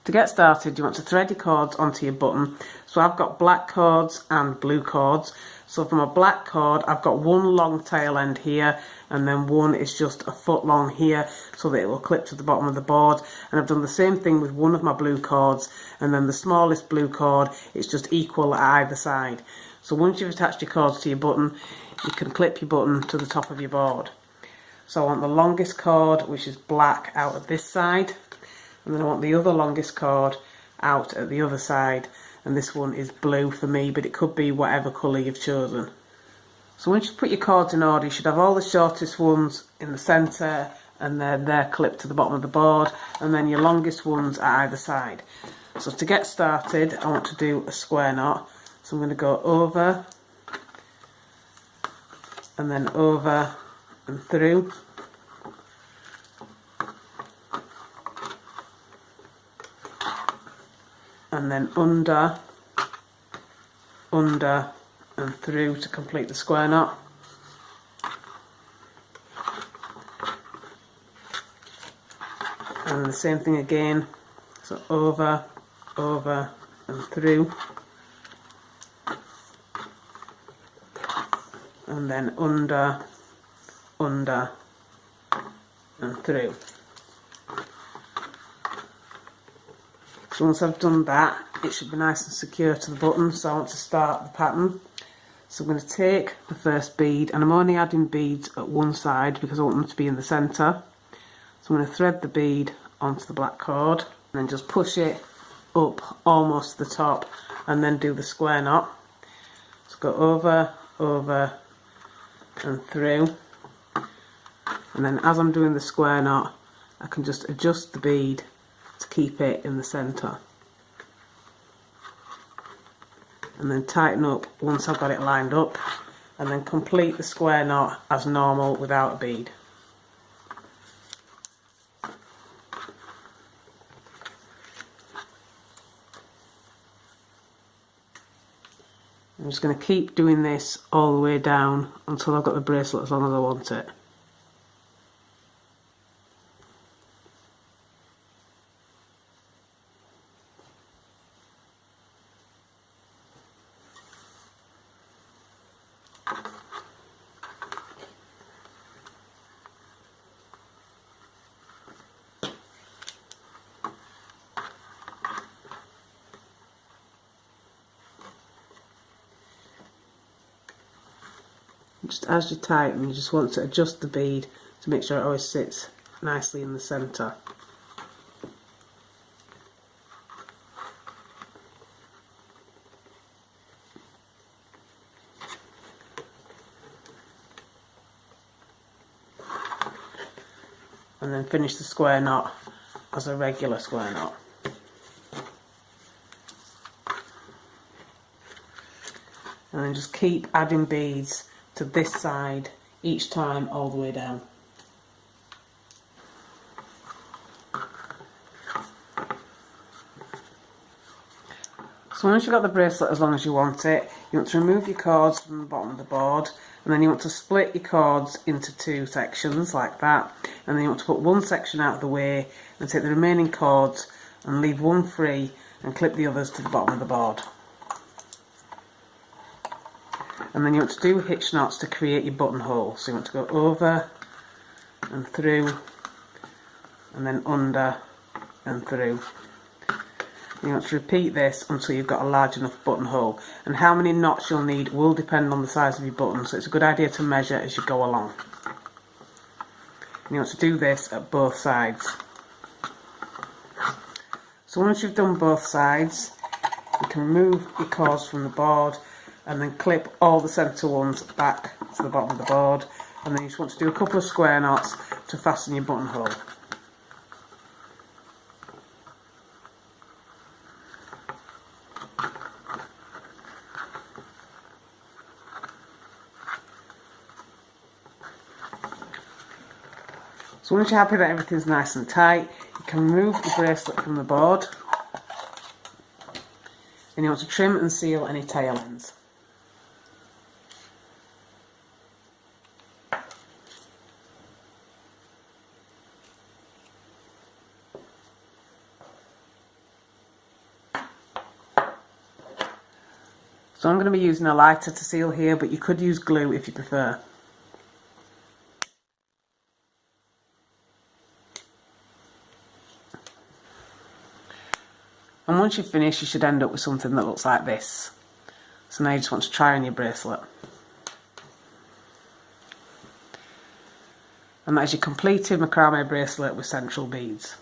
To get started, you want to thread your cords onto your button. So I've got black cords and blue cords. So for my black cord, I've got one long tail end here, and then one is just a foot long here, so that it will clip to the bottom of the board. And I've done the same thing with one of my blue cords, and then the smallest blue cord, it's just equal at either side. So once you've attached your cords to your button, you can clip your button to the top of your board. So I want the longest cord, which is black, out at this side. And then I want the other longest cord out at the other side, and this one is blue for me, but it could be whatever colour you've chosen. So once you put your cords in order, you should have all the shortest ones in the centre, and they're clipped to the bottom of the board, and then your longest ones at either side. So to get started, I want to do a square knot, so I'm going to go over, and then over and through. And then under, and through to complete the square knot. And the same thing again, so over, and through. And then under, and through. So once I've done that, it should be nice and secure to the button, so I want to start the pattern. So I'm going to take the first bead, and I'm only adding beads at one side because I want them to be in the centre. So I'm going to thread the bead onto the black cord, and then just push it up almost to the top, and then do the square knot. So go over, and through. And then as I'm doing the square knot, I can just adjust the bead to keep it in the centre, and then tighten up once I've got it lined up, and then complete the square knot as normal without a bead. I'm just going to keep doing this all the way down until I've got the bracelet as long as I want it. Just as you tighten, you just want to adjust the bead to make sure it always sits nicely in the centre. And then finish the square knot as a regular square knot. And then just keep adding beads to this side each time all the way down. So once you've got the bracelet as long as you want it, you want to remove your cords from the bottom of the board, and then you want to split your cords into two sections like that, and then you want to put one section out of the way and take the remaining cords and leave one free and clip the others to the bottom of the board. And then you want to do hitch knots to create your buttonhole. So you want to go over and through, and then under and through. And you want to repeat this until you've got a large enough buttonhole. And how many knots you'll need will depend on the size of your button, so it's a good idea to measure as you go along. And you want to do this at both sides. So once you've done both sides, you can remove your cords from the board, and then clip all the centre ones back to the bottom of the board, and then you just want to do a couple of square knots to fasten your buttonhole. So once you're happy that everything's nice and tight, you can remove the bracelet from the board, and you want to trim and seal any tail ends. So I'm going to be using a lighter to seal here, but you could use glue if you prefer. And once you've finished, you should end up with something that looks like this. So now you just want to try on your bracelet. And that is your completed macrame bracelet with central beads.